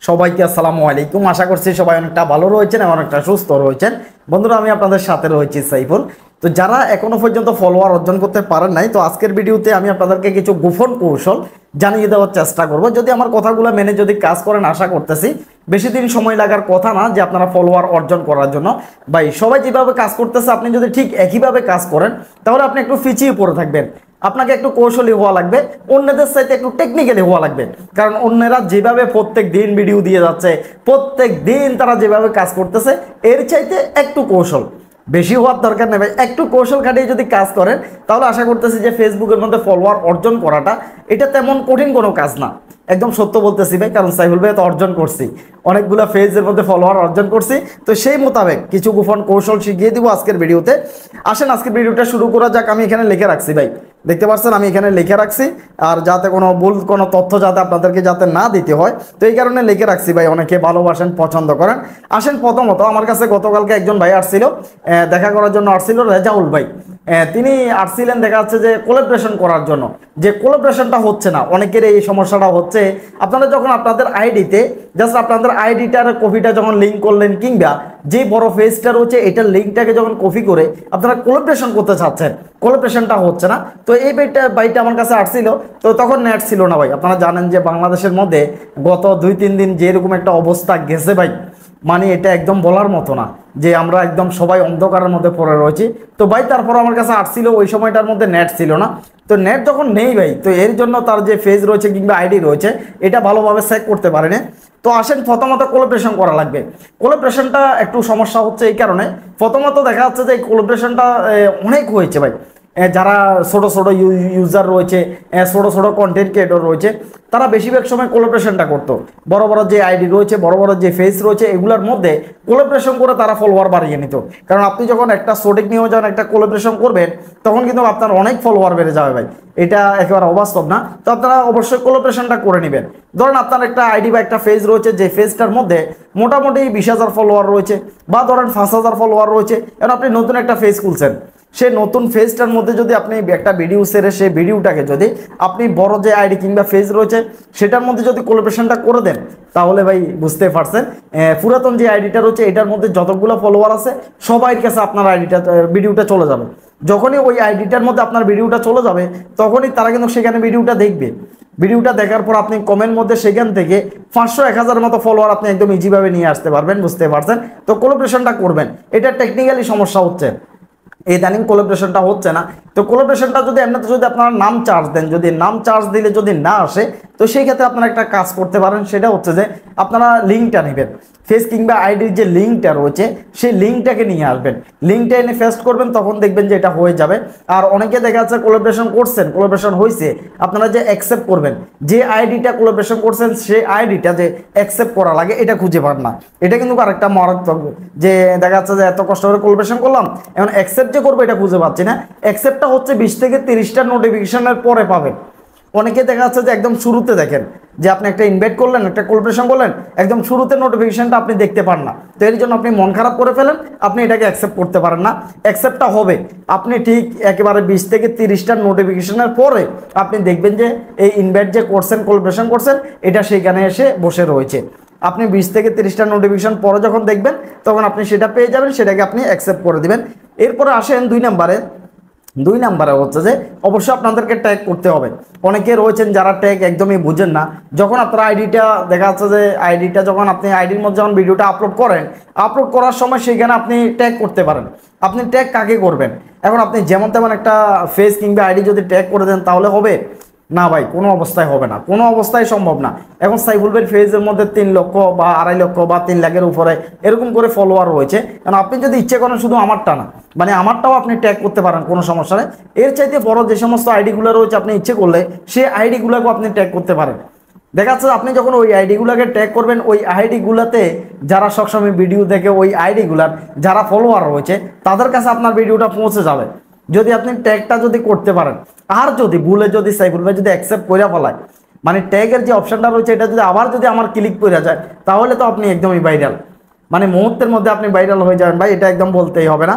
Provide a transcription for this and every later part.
সবাইকে আসসালামু আলাইকুম। আশা করছি সবাই অনেকটা ভালো রয়েছেন এবং অনেকটা সুস্থ রয়েছেন। বন্ধুরা, আমি আপনাদের সাথে রয়েছি সাইফুল। তো যারা এখনো পর্যন্ত ফলোয়ার অর্জন করতে পারেন নাই, তো আজকের ভিডিওতে আমি আপনাদেরকে কিছু গোপন কৌশল জানিয়ে দেওয়ার চেষ্টা করব। যদি আমার কথাগুলো মেনে যদি কাজ করেন, আশা করতেছি বেশি দিন সময় লাগার কথা না যে আপনারা ফলোয়ার অর্জন করার জন্য। ভাই, সবাই যেভাবে কাজ করতেছে আপনি যদি ঠিক একইভাবে কাজ করেন তাহলে আপনি একটু পিছিয়ে পড়ে থাকবেন। আপনাকে একটু কৌশলী হওয়া লাগবে, অন্যদের সাথে একটু টেকনিক্যালি হওয়া লাগবে। কারণ অন্যরা যেভাবে প্রত্যেক দিন ভিডিও দিয়ে যাচ্ছে, প্রত্যেক দিন তারা যেভাবে কাজ করতেছে, এর চাইতে একটু কৌশল বেশি হওয়ার দরকার নেই ভাই। একটু কৌশল খাটিয়ে যদি কাজ করেন তাহলে আশা করতেছি যে ফেসবুকের মধ্যে ফলোয়ার অর্জন করাটা এটা তেমন কঠিন কোনো কাজ না। একদম সত্য বলতেছি ভাই, কারণ সাইফুল ভাই তো অর্জন করছি, অনেকগুলো ফেজের মধ্যে ফলোয়ার অর্জন করছি। তো সেই মোতাবেক কিছু গোপন কৌশল শিখিয়ে দিব আজকের ভিডিওতে। আসেন আজকের ভিডিওটা শুরু করা যাক। আমি এখানে লিখে রাখছি ভাই, দেখতে পাচ্ছেন আমি এখানে লিখে রাখছি, আর যাতে কোনো ভুল কোনো তথ্য যাতে আপনাদেরকে যাতে না দিতে হয়, তো এই কারণে লিখে রাখছি ভাই। অনেকে ভালোবাসেন, পছন্দ করেন। আসেন, প্রথমত আমার কাছে গতকালকে একজন ভাই আসছিল, দেখা করার জন্য আসছিল, রেজাউল ভাই। তিনি আসছিলেন দেখা যাচ্ছে যে কোলাবরেশন করার জন্য। যে কোলাবরেশনটা হচ্ছে না, অনেকের এই সমস্যাটা হচ্ছে। আপনারা যখন আপনাদের আইডিতে জাস্ট আপনাদের আইডিটার কপিটা যখন লিঙ্ক করলেন, কিংবা যে বড় পেজটা রয়েছে এটার লিঙ্কটাকে যখন কপি করে আপনারা কোলাবরেশন করতে চাচ্ছেন, কোলাবরেশনটা হচ্ছে না। তো এই বাইটা আমার কাছে আসছিল, তো তখন নেট ছিল না ভাই। আপনারা জানেন যে বাংলাদেশের মধ্যে গত 2-3 দিন যেরকম একটা অবস্থা গেছে ভাই, মানে এটা একদম বলার মতো না, যে আমরা একদম সবাই অন্ধকারের মধ্যে পড়ে রয়েছি। তো ভাই তারপর আমার কাছে আসছিল, ওই সময়টার মধ্যে নেট ছিল না। তো নেট যখন নেই ভাই, তো এর জন্য তার যে পেজ রয়েছে কিংবা আইডি রয়েছে এটা ভালোভাবে চেক করতে পারেনি। তো আসেন, প্রথমত কোলাবরেশন করা লাগবে। কোলাবরেশনটা একটু সমস্যা হচ্ছে এই কারণে, প্রথমত দেখা যাচ্ছে যে এই কোলাবরেশনটা অনেক হয়েছে ভাই। যারা ছোট ছোট ইউজার রয়েছে, ছোট ছোট কন্টেন্ট ক্রিয়েটর রয়েছে, তারা বেশিরভাগ সময় কোলাবরেশনটা করতো। বড় বড় যে আইডি রয়েছে, বড় বড় যে ফেস রয়েছে, এগুলোর মধ্যে কোলাবরেশন করে তারা ফলোয়ার বাড়িয়ে নিত। কারণ আপনি যখন একটা সঠিক নিয়েও যখন একটা কোলাবরেশন করবেন, তখন কিন্তু আপনার অনেক ফলোয়ার বেড়ে যাবে ভাই। এটা একেবারে অবাস্তব না। তো আপনারা অবশ্যই কোলাবরেশনটা করে নেবেন। ধরেন আপনার একটা আইডি বা একটা ফেজ রয়েছে, যে ফেজটার মধ্যে মোটামুটি 20,000 ফলোয়ার রয়েছে, বা ধরেন 5,000 ফলোয়ার রয়েছে। এখন আপনি নতুন একটা ফেজ খুলছেন, সেই নতুন ফেজটার মধ্যে যদি আপনি একটা ভিডিও সেরে সেই ভিডিওটাকে যদি আপনি বড় যে আইডি কিংবা ফেজ রয়েছে সেটার মধ্যে যদি কোলাবরেশনটা করে দেন, তাহলে ভাই বুঝতে পারছেন পুরাতন যে আইডিটা রয়েছে এটার মধ্যে যতগুলো ফলোয়ার আছে সবার কাছে আপনার ভিডিওটা চলে যাবে। যখনই ওই আইডিটার মধ্যে আপনার ভিডিওটা চলে যাবে, তখনই তারা কিন্তু সেখানে ভিডিওটা দেখবে। ভিডিওটা দেখার পর আপনি কমেন্ট মধ্যে সেখান থেকে 500-1000 মতো ফলোয়ার আপনি একদম ইজিভাবে নিয়ে আসতে পারবেন, বুঝতে পারছেন। তো কোলাবরেশনটা করবেন, এটা টেকনিক্যালি সমস্যা হচ্ছে, ইদানিং কোলাবরেশনটা হচ্ছে না। তো কোলাবরেশনটা যদি এমনিতে যদি আপনারা নাম চার্জ দেন, যদি নাম চার্জ দিলে যদি না আসে, তো সেই ক্ষেত্রে আপনারা একটা কাজ করতে পারেন। সেটা হচ্ছে যে আপনারা লিঙ্কটা নেবেন, ফেস কিংবা আইডির যে লিঙ্কটা রয়েছে সেই লিঙ্কটাকে নিয়ে আসবেন, লিঙ্কটা এনে পেস্ট করবেন, তখন দেখবেন যে এটা হয়ে যাবে। আর অনেকে দেখা যাচ্ছে কোলাবরেশন করছেন, কোলাবরেশন হয়েছে, আপনারা যে অ্যাকসেপ্ট করবেন, যে আইডিটা কোলাবরেশন করছেন সেই আইডিটা যে অ্যাকসেপ্ট করা লাগে এটা খুঁজে পান না। এটা কিন্তু আরেকটা মারাত্মক, যে দেখা যাচ্ছে যে এত কষ্ট করে কোলাবরেশন করলাম, এখন অ্যাকসেপ্ট যে করবো এটা খুঁজে পাচ্ছি না। অ্যাকসেপ্টটা হচ্ছে 20 থেকে 30টা নোটিফিকেশনের পরে পাবেন। অনেকে দেখা যাচ্ছে যে একদম শুরুতে দেখেন, যে আপনি একটা ইনভাইট করলেন, একটা কোলাবরেশন করলেন, একদম শুরুতে নোটিফিকেশনটা আপনি দেখতে পান না। তো এর জন্য আপনি মন খারাপ করে ফেলেন, আপনি এটাকে অ্যাকসেপ্ট করতে পারেন না। অ্যাকসেপ্টটা হবে আপনি ঠিক একেবারে 20 থেকে 30টা নোটিফিকেশনের পরে আপনি দেখবেন যে এই ইনভাইট যে করছেন, কোলাবরেশন করছেন, এটা সেইখানে এসে বসে রয়েছে। আপনি 20 থেকে 30টা নোটিফিকেশন পরে যখন দেখবেন, তখন আপনি সেটা পেয়ে যাবেন, সেটাকে আপনি অ্যাকসেপ্ট করে দিবেন। এরপরে আসেন 2 নাম্বারে হচ্ছে যে অবশ্যই আপনাদেরকে ট্যাগ করতে হবে। অনেকে রয়েছেন যারা ট্যাগ একদমই বুঝেন না। যখন আপনার আইডিটা দেখা যাচ্ছে যে আইডিটা যখন আপনি আইডির মধ্যে যখন ভিডিওটা আপলোড করেন, আপলোড করার সময় সেখানে আপনি ট্যাগ করতে পারেন। আপনি ট্যাগ কাকে করবেন? এখন আপনি যেমন তেমন একটা ফেস কিংবা আইডি যদি ট্যাগ করে দেন তাহলে হবে না ভাই, কোনো অবস্থায় হবে না, কোনো অবস্থায় সম্ভব না। এখন সাইফুল ভাইয়ের ফেজের মধ্যে 3 লক্ষ বা 2.5 লক্ষ বা 3 লাখের উপরে এরকম করে ফলোয়ার রয়েছে। কারণ আপনি যদি ইচ্ছে করেন শুধু আমারটা না, মানে আমারটাও আপনি ট্যাগ করতে পারেন, কোনো সমস্যা নেই। এর চাইতে বড় যে সমস্ত আইডিগুলো রয়েছে আপনি ইচ্ছে করলে সেই আইডিগুলোকেও আপনি ট্যাগ করতে পারেন। দেখা যাচ্ছে আপনি যখন ওই আইডিগুলোকে ট্যাগ করবেন, ওই আইডিগুলোতে যারা সবসময় ভিডিও দেখে, ওই আইডিগুলার যারা ফলোয়ার রয়েছে তাদের কাছে আপনার ভিডিওটা পৌঁছে যাবে, যদি আপনি ট্যাগটা যদি করতে পারেন। আর যদি ভুলে যদি সাইফুল ভাই যদি অ্যাকসেপ্ট করে ফেলায়, মানে ট্যাগের যে অপশনটা রয়েছে এটা যদি আবার যদি আমার ক্লিক করে যায়, তাহলে তো আপনি একদমই ভাইরাল, মানে মুহূর্তের মধ্যে আপনি ভাইরাল হয়ে যাবেন ভাই, এটা একদম বলতেই হবে না।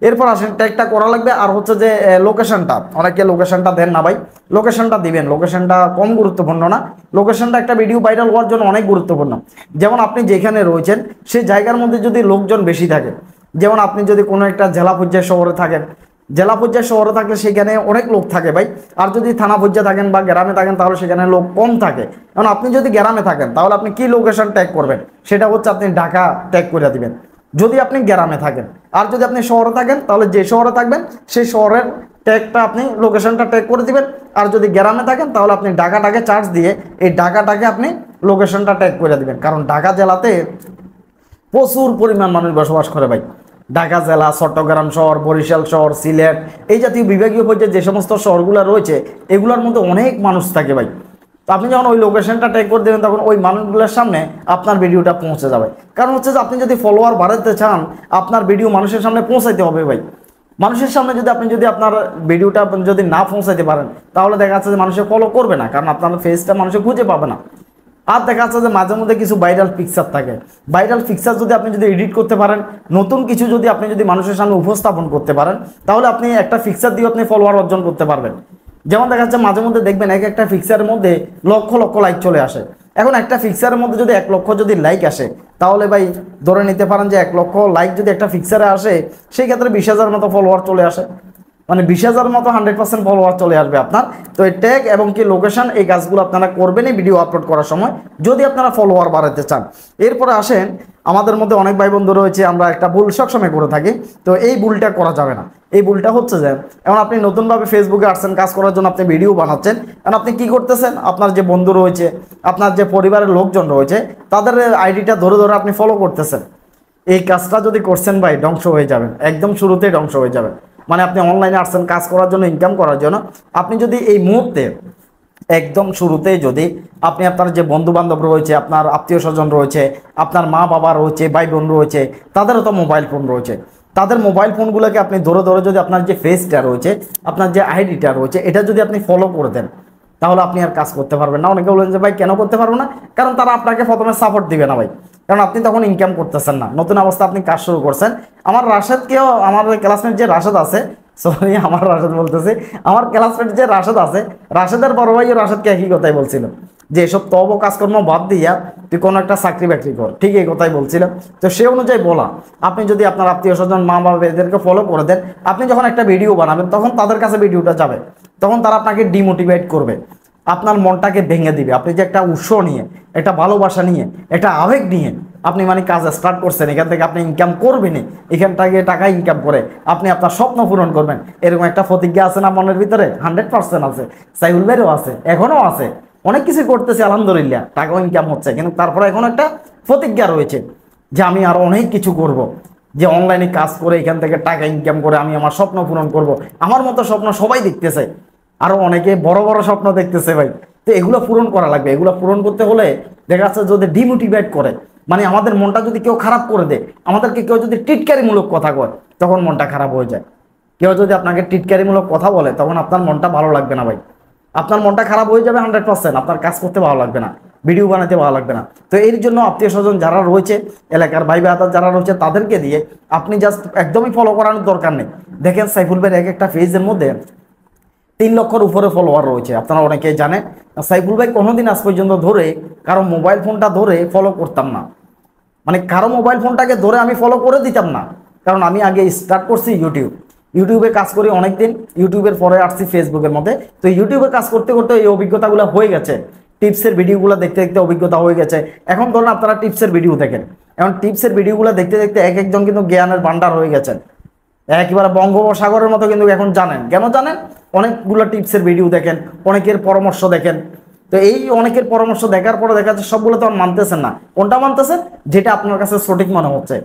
এরপর আসেন ট্যাগটা করা লাগবে। আর হচ্ছে যে লোকেশনটা, অনেকে লোকেশনটা দেন না ভাই, লোকেশনটা দিবেন। লোকেশনটা কম গুরুত্বপূর্ণ না, লোকেশনটা একটা ভিডিও ভাইরাল হওয়ার জন্য অনেক গুরুত্বপূর্ণ। যেমন আপনি যেখানে রয়েছেন সেই জায়গার মধ্যে যদি লোকজন বেশি থাকে, যেমন আপনি যদি কোনো একটা জেলা পর্যায়ে শহরে থাকেন, জেলা পর্যায়ে শহরে থাকলে সেখানে অনেক লোক থাকে ভাই। আর যদি থানা পর্যায়ে থাকেন বা গ্রামে থাকেন তাহলে সেখানে লোক কম থাকে। কারণ আপনি যদি গ্রামে থাকেন তাহলে আপনি কি লোকেশন ট্যাগ করবেন, সেটা হচ্ছে আপনি ঢাকা ট্যাগ করে দিবেন যদি আপনি গ্রামে থাকেন। আর যদি আপনি শহরে থাকেন তাহলে যে শহরে থাকবেন সেই শহরের ট্যাগটা আপনি লোকেশনটা ট্যাগ করে দিবেন। আর যদি গ্রামে থাকেন তাহলে আপনি ঢাকাটাকে চার্জ দিয়ে এই ঢাকাটাকে আপনি লোকেশনটা ট্যাগ করে দিবেন। কারণ ঢাকা জেলাতে প্রচুর পরিমাণ মানুষ বসবাস করে ভাই। ঢাকা জেলা, চট্টগ্রাম শহর, বরিশাল শহর, সিলেট, এই জাতীয় বিভাগীয় পর্যায়ে যে সমস্ত শহরগুলো রয়েছে এগুলোর মধ্যে অনেক মানুষ থাকে ভাই। তো আপনি যখন ওই লোকেশনটা ট্যাগ করে দেবেন তখন ওই মানুষগুলোর সামনে আপনার ভিডিওটা পৌঁছে যাবে। কারণ হচ্ছে যে আপনি যদি ফলোয়ার বাড়াতে চান আপনার ভিডিও মানুষের সামনে পৌঁছাইতে হবে ভাই। মানুষের সামনে যদি আপনার ভিডিওটা যদি না পৌঁছাইতে পারেন তাহলে দেখা যাচ্ছে যে মানুষে ফলো করবে না, কারণ আপনার ফেসটা মানুষে খুঁজে পাবে না। আর দেখা যাচ্ছে যে মাঝে মধ্যে কিছু ভাইরাল পিকচার থাকে, ভাইরাল পিকচার যদি আপনি এডিট করতে পারেন, নতুন কিছু আপনি মানুষের সামনে উপস্থাপন করতে পারেন তাহলে আপনি একটা পিকচার দিয়ে আপনি ফলোয়ার অর্জন করতে পারবেন। যেমন দেখা যাচ্ছে মাঝে মধ্যে দেখবেন একটা পিকচারের মধ্যে লক্ষ লক্ষ লাইক চলে আসে। এখন একটা পিকচারের মধ্যে যদি 1 লক্ষ লাইক আসে তাহলে ভাই ধরে নিতে পারেন যে 1 লক্ষ লাইক যদি একটা পিকচারে আসে সেই ক্ষেত্রে 20,000 মতো ফলোয়ার চলে আসে, মানে 20,000 মতো 100% ফলোয়ার চলে আসবে আপনার। তো এই ট্যাগ এবং কি লোকেশন এই কাজগুলো আপনারা করবেনই ভিডিও আপলোড করার সময় যদি আপনারা ফলোয়ার বাড়াতে চান। এরপরে আসেন, আমাদের মধ্যে অনেক ভাই বন্ধু রয়েছে আমরা একটা ভুল সবসময় করে থাকি, তো এই ভুলটা করা যাবে না। এই ভুলটা হচ্ছে যে এখন আপনি নতুনভাবে ফেসবুকে আসছেন কাজ করার জন্য, আপনি ভিডিও বানাচ্ছেন, এখন আপনি কি করতেছেন, আপনার যে বন্ধু রয়েছে, আপনার যে পরিবারের লোকজন রয়েছে তাদের আইডিটা ধরে ধরে আপনি ফলো করতেছেন। এই কাজটা যদি করছেন ভাই ধ্বংস হয়ে যাবেন, একদম শুরুতেই ধ্বংস হয়ে যাবেন। মানে আপনি অনলাইনে আসছেন কাজ করার জন্য, ইনকাম করার জন্য, আপনি যদি এই মুহূর্তে একদম শুরুতেই যদি আপনি আপনার যে বন্ধু বান্ধব রয়েছে, আপনার আত্মীয় স্বজন রয়েছে, আপনার মা বাবা রয়েছে, ভাই বোন রয়েছে, তাদেরও তো মোবাইল ফোন রয়েছে, তাদের মোবাইল ফোনগুলোকে আপনি ধরে ধরে যদি আপনার যে ফেসটা রয়েছে, আপনার যে আইডিটা রয়েছে এটা যদি আপনি ফলো করে দেন তাহলে আপনি আর কাজ করতে পারবেন না। অনেকে বলেন যে ভাই কেন করতে পারবো না, কারণ তারা আপনাকে প্রথমে সাপোর্ট দিবে না ভাই, কারণ আপনি তখন ইনকাম করতেছেন না, নতুন অবস্থা আপনি কাজ শুরু করছেন। আমার রাশেদকেও, আমার ক্লাসমেট যে রাশেদ আছে, সরি আমার রাশেদ বলতেছি, আমার ক্লাসমেট যে রাশেদ আছে, রাশেদের বড় ভাই রাশেদকে একই কথাই বলছিল যে এসব তব কাজকর্ম বাদ দিয়া তুই কোনো একটা চাকরি বাকরি কর, ঠিক এই কথাই বলছিল। তো সে অনুযায়ী বলা, আপনি যদি আপনার আত্মীয় স্বজন, মা বাবা এদেরকে ফলো করে দেন, আপনি যখন একটা ভিডিও বানাবেন তখন তাদের কাছে ভিডিওটা যাবে, তখন তারা আপনাকে ডিমোটিভেট করবে, আপনার মনটাকে ভেঙে দিবে। আপনি যে একটা উৎস নিয়ে, একটা ভালোবাসা নিয়ে, একটা আবেগ নিয়ে আপনি মানে কাজ স্টার্ট করছেন, এখান থেকে আপনি ইনকাম করবেন, এখান থেকে টাকা ইনকাম করে আপনি আপনার স্বপ্ন পূরণ করবেন, এরকম একটা প্রতিজ্ঞা আছে না মনের ভিতরে? 100% আছে, সাইফুল ভাইয়েরও আছে, এখনও আছে, অনেক কিছু করতেছে আলহামদুলিল্লাহ, টাকাও ইনকাম হচ্ছে, কিন্তু তারপরে এখন একটা প্রতিজ্ঞা রয়েছে যে আমি আরো অনেক কিছু করব, যে অনলাইনে কাজ করে এখান থেকে টাকা ইনকাম করে আমি আমার স্বপ্ন পূরণ করব। আমার মতো স্বপ্ন সবাই দেখতেছে, আরো অনেকে বড় বড় স্বপ্ন দেখতেছে ভাই। তো এগুলো পূরণ করা লাগবে। এগুলো পূরণ করতে হলে দেখা যাচ্ছে যদি ডিমোটিভেট করে, মানে আমাদের মনটা যদি কেউ খারাপ করে দেয়, আমাদেরকে কেউ যদি টিটকারিমূলক কথা কয় তখন মনটা খারাপ হয়ে যায়। কেউ যদি আপনাকে টিটকারিমূলক কথা বলে তখন আপনার মনটা ভালো লাগবে না ভাই, আপনার মনটা খারাপ হয়ে যাবে 100%, আপনার কাজ করতে ভালো লাগবে না, ভিডিও বানাতে ভালো লাগবে না। তো এর জন্য আত্মীয় স্বজন যারা রয়েছে, এলাকার ভাই ভাই যারা রয়েছে তাদেরকে দিয়ে আপনি জাস্ট একদমই ফলো করানোর দরকার নেই। দেখেন সাইফুল ভাইয়ের একটা পেজের মধ্যে 3 লক্ষের উপরে ফলোয়ার রয়েছে, আপনারা অনেকেই জানেন। সাইফুল ভাই কোনোদিন আজ পর্যন্ত ধরে কারো মোবাইল ফোনটা ধরে ফলো করতাম না, মানে কারো মোবাইল ফোনটাকে ধরে আমি ফলো করে দিতাম না, কারণ আমি আগে স্টার্ট করছি ইউটিউবে কাজ করি অনেকদিন, ইউটিউবের পরে আসছি ফেসবুকের মধ্যে। তো ইউটিউবে কাজ করতে করতে এই অভিজ্ঞতাগুলো হয়ে গেছে, টিপসের ভিডিওগুলো দেখতে দেখতে অভিজ্ঞতা হয়ে গেছে। এখন ধরুন আপনারা টিপসের ভিডিও দেখেন, এখন টিপসের ভিডিওগুলো দেখতে দেখতে এক একজন কিন্তু জ্ঞানের ভান্ডার হয়ে গেছেন, একেবারে বঙ্গোপসাগরের মতো কিন্তু এখন জানেন। কেন জানেন? অনেকগুলো টিপসের ভিডিও দেখেন, অনেকের পরামর্শ দেখেন। তো এই অনেকের পরামর্শ দেখার পরে দেখা যাচ্ছে সবগুলো তো আর মানতেছেন না। কোনটা মানতেছেন? যেটা আপনার কাছে সঠিক মনে হচ্ছে,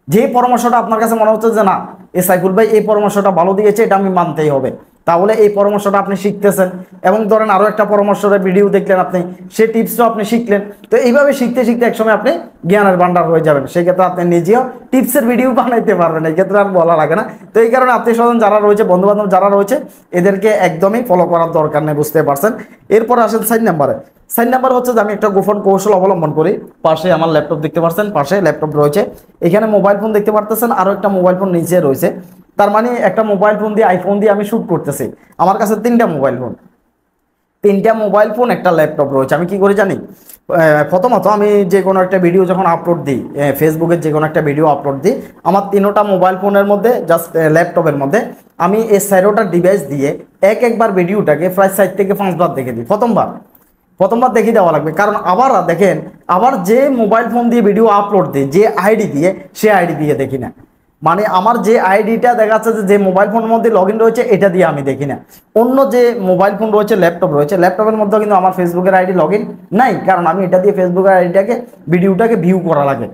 যে পরামর্শটা আপনার কাছে মনে হচ্ছে যে না এ সাইফুল ভাই এই পরামর্শটা ভালো দিয়েছে, এটা আমি মানতেই হবে, তাহলে এই পরামর্শটা আপনি শিখতেছেন। এবং ধরেন আরো একটা পরামর্শের ভিডিও দেখলেন আপনি, সে টিপসটাও আপনি শিখলেন। তো এইভাবে শিখতে শিখতে একসময় আপনি জ্ঞানের ভান্ডার হয়ে যাবেন, সেক্ষেত্রে আপনি নিজেও টিপসের ভিডিও বানাইতে পারবেন, এই ক্ষেত্রে আর বলা লাগে না। তো এই কারণে আত্মীয় স্বজন যারা রয়েছে, বন্ধু বান্ধব যারা রয়েছে, এদেরকে একদমই ফলো করার দরকার নেই, বুঝতে পারছেন। এরপর আসেন 4 নাম্বারে। 4 নাম্বার হচ্ছে যে আমি একটা গোপন কৌশল অবলম্বন করি। পাশে আমার ল্যাপটপ দেখতে পাচ্ছেন, পাশে ল্যাপটপ রয়েছে, এখানে মোবাইল ফোন দেখতে পারতেছেন, আরো একটা মোবাইল ফোন নিচে রয়েছে। তার মানে একটা মোবাইল ফোন দিয়ে, আইফোন দিয়ে আমি শ্যুট করতেছি। আমার কাছে 3টা মোবাইল ফোন, 3টা মোবাইল ফোন, একটা ল্যাপটপ রয়েছে। আমি কি করে জানি? প্রথমত আমি যে কোনো একটা ভিডিও যখন আপলোড দিই, ফেসবুকের যে কোনো একটা ভিডিও আপলোড দিই, আমার 3টা মোবাইল ফোনের মধ্যে, জাস্ট ল্যাপটপের মধ্যে আমি এই 4টা ডিভাইস দিয়ে একবার ভিডিওটাকে প্রায় 4 থেকে 5 বার দেখে দিই। প্রথমবার দেখিয়ে দেওয়া লাগবে, কারণ আবার দেখেন, আবার যে মোবাইল ফোন দিয়ে ভিডিও আপলোড দিই, যে আইডি দিয়ে, সে আইডি দিয়ে দেখি না। মানে আমার যে আইডিটা দেখা যাচ্ছে যে মোবাইল ফোনের মধ্যে লগ ইন রয়েছে, এটা দিয়ে আমি দেখি না। অন্য যে মোবাইল ফোন রয়েছে, ল্যাপটপ রয়েছে, ল্যাপটপের মধ্যে কিন্তু আমার ফেসবুকের আইডি লগ ইন নাই, কারণ আমি এটা দিয়ে ফেসবুকের আইডিটাকে, ভিডিওটাকে ভিউ করা লাগে,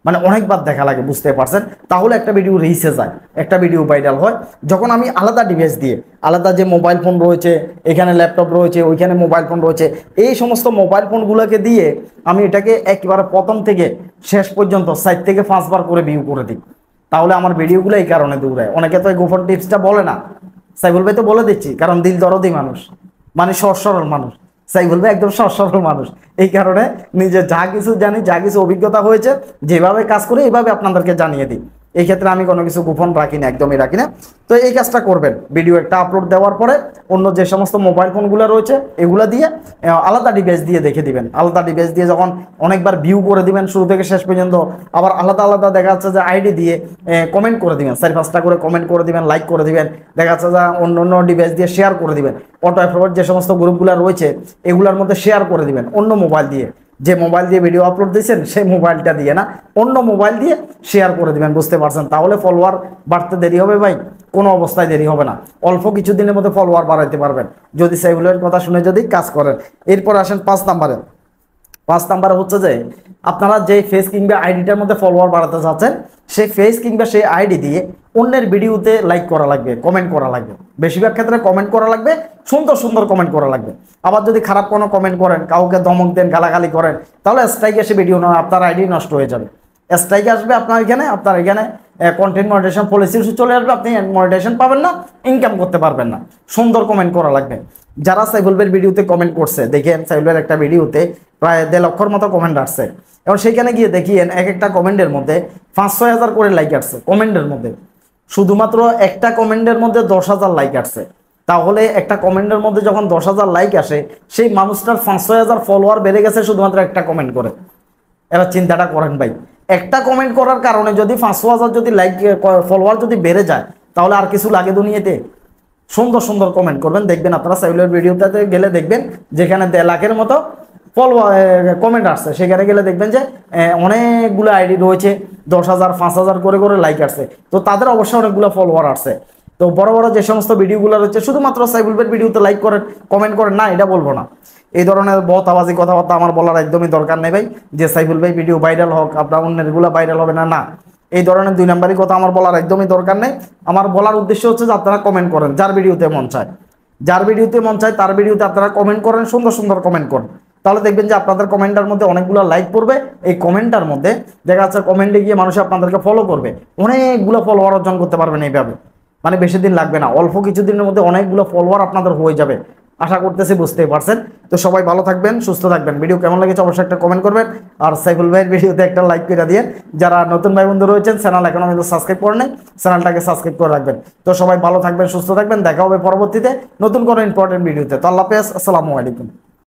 মানে অনেকবার দেখা লাগে, বুঝতে পারছেন? তাহলে একটা ভিডিও রিচে যায়, একটা ভিডিও ভাইরাল হয়। যখন আমি আলাদা ডিভাইস দিয়ে, আলাদা যে মোবাইল ফোন রয়েছে, এখানে ল্যাপটপ রয়েছে, ওইখানে মোবাইল ফোন রয়েছে, এই সমস্ত মোবাইল ফোনগুলোকে দিয়ে আমি এটাকে একেবারে প্রথম থেকে শেষ পর্যন্ত 4 থেকে 5 বার করে ভিউ করে দিই। তাহলে আমার ভিডিওগুলো এই কারণে দৌড়ায়। অনেকে তো এই গোপন টিপসটা বলে না, সাইফুল ভাই তো বলে দিচ্ছি, কারণ দিল দরদি মানুষ, মানে সহজ সরল মানুষ। সাইফুল ভাই একদম সহজ সরল মানুষ, এই কারণে নিজে যা কিছু জানি, যা কিছু অভিজ্ঞতা হয়েছে, যেভাবে কাজ করি এইভাবে আপনাদেরকে জানিয়ে দিই। এই ক্ষেত্রে আমি কোনো কিছু গোপন রাখি না, একদমই রাখি না। তো এই কাজটা করবেন, ভিডিও একটা আপলোড দেওয়ার পরে অন্য যে সমস্ত মোবাইল ফোনগুলো রয়েছে এগুলো দিয়ে আলাদা ডিভাইস দিয়ে দেখে দিবেন। আলাদা ডিভাইস দিয়ে যখন অনেকবার ভিউ করে দিবেন শুরু থেকে শেষ পর্যন্ত, আবার আলাদা আলাদা দেখা যাচ্ছে যে আইডি দিয়ে কমেন্ট করে দিবেন, 4-5টা করে কমেন্ট করে দিবেন, লাইক করে দিবেন, দেখা যাচ্ছে যে অন্য অন্য ডিভাইস দিয়ে শেয়ার করে দিবেন। অটো অ্যাপ্রুভার যে সমস্ত গ্রুপগুলো রয়েছে এগুলোর মধ্যে শেয়ার করে দিবেন অন্য মোবাইল দিয়ে, যে মোবাইল দিয়ে ভিডিও আপলোড দিয়েছেন সেই মোবাইলটা দিয়ে না, অন্য মোবাইল দিয়ে শেয়ার করে দিবেন, বুঝতে পারছেন? তাহলে ফলোয়ার বাড়তে দেরি হবে ভাই, কোনো অবস্থায় দেরি হবে না। অল্প কিছুদিনের মধ্যে ফলোয়ার বাড়াইতে পারবেন যদি সাইফুলের কথা শুনে যদি কাজ করেন। এরপর আসেন 5 নাম্বারে। 5 নাম্বারে হচ্ছে যে আপনারা যে ফেস কিংবা আইডিটার মধ্যে ফলোয়ার বাড়াতে চাচ্ছেন, সেই ফেস কিংবা সেই আইডি দিয়ে অন্যের ভিডিওতে লাইক করা লাগবে, কমেন্ট করা লাগবে। বেশিরভাগ ক্ষেত্রে কমেন্ট করা লাগবে, সুন্দর সুন্দর কমেন্ট করা লাগবে। আবার যদি খারাপ কোনো কমেন্ট করেন, কাউকে ধমক দেন, গালাগালি করেন, তাহলে স্ট্রাইক এসে ভিডিও নয়, আপনার আইডি নষ্ট হয়ে যাবে। স্ট্রাইক আসবে আপনার এখানে কন্টেন্ট মনিটাইজেশন পলিসি চলে আসবে, আপনি মনিটাইজেশন পাবেন না, ইনকাম করতে পারবেন না। সুন্দর কমেন্ট করা লাগবে। যারা সাইফুল ভাইয়ের ভিডিওতে কমেন্ট করছে, দেখেন সাইফুল ভাইয়ের একটা ভিডিওতে প্রায় 1.5 লক্ষর মতো কমেন্ট আসছে, এবং সেইখানে গিয়ে দেখিয়েন এক একটা কমেন্টের মধ্যে 5-6 হাজার করে লাইক আসছে। কমেন্টের মধ্যে শুধুমাত্র একটা কমেন্টের মধ্যে 10,000 লাইক আসছে। তাহলে একটা কমেন্টের মধ্যে যখন 10,000 লাইক আসে, সেই মানুষটার 5-6 হাজার ফলোয়ার বেড়ে গেছে শুধুমাত্র একটা কমেন্ট করে। এবার চিন্তাটা করেন ভাই, একটা কমেন্ট করার কারণে যদি 500 হাজার যদি লাইক ফলোয়ার যদি বেড়ে যায়, তাহলে আর কিছু লাগে দুনিয়াতে? সুন্দর সুন্দর কমেন্ট করবেন, দেখবেন আপনারা সাইফুলের ভিডিওটাতে গেলে দেখবেন যেখানে 1.5 লাখের মতো ফলোয়ার কমেন্ট আসছে, সেখানে গেলে দেখবেন যে অনেকগুলো আইডি রয়েছে, 10,000 5,000 করে করে লাইক আসছে। তো তাদের অবশ্যই অনেকগুলো ফলোয়ার আসছে। তো বড় বড় যে সমস্ত ভিডিওগুলো রয়েছে শুধুমাত্র সাইফুল ভাইয়ের ভিডিওতে লাইক করেন, কমেন্ট করেন না, এটা বলবো না। এই ধরনের বহতাবাজি কথাবার্তা আমার বলার একদমই দরকার নেই ভাই, যে সাইফুল ভাই ভিডিও ভাইরাল হোক, আপনার অন্যেরগুলো ভাইরাল হবে না, না। এই ধরনের 2 নাম্বারই কথা আমার বলার একদমই দরকার নেই। আমার বলার উদ্দেশ্য হচ্ছে যে আপনারা কমেন্ট করেন, যার ভিডিওতে মন চায়, যার ভিডিওতে মন চায় তার ভিডিওতে আপনারা কমেন্ট করেন, সুন্দর সুন্দর কমেন্ট করেন। তাহলে দেখবেন যে আপনাদের কমেন্টের মধ্যে অনেকগুলো লাইক পড়বে। এই কমেন্টার মধ্যে দেখা যাচ্ছে কমেন্টে গিয়ে মানুষ আপনাদেরকে ফলো করবে, অনেকগুলো ফলোয়ার অর্জন করতে পারবেন এইভাবে। মানে বেশি দিন লাগবে না, অল্প কিছুদিনের মধ্যে অনেকগুলো ফলোয়ার আপনাদের হয়ে যাবে, আশা করতেছি বুঝতেই পারছেন। তো সবাই ভালো থাকবেন, সুস্থ থাকবেন। ভিডিও কেমন লেগেছে অবশ্যই একটা কমেন্ট করবেন, আর সাইফুল ভাইয়ের ভিডিওতে একটা লাইক করে দিয়ে, যারা নতুন ভাই বন্ধু রয়েছেন চ্যানেল এখনো কিন্তু সাবস্ক্রাইব করে নেই, চ্যানেলটাকে সাবস্ক্রাইব করে রাখবেন। তো সবাই ভালো থাকবেন, সুস্থ থাকবেন, দেখা হবে পরবর্তীতে নতুন কোনো ইম্পর্টেন্ট ভিডিওতে। তো আল্লাহ হাফেজ, আসসালামু আলাইকুম।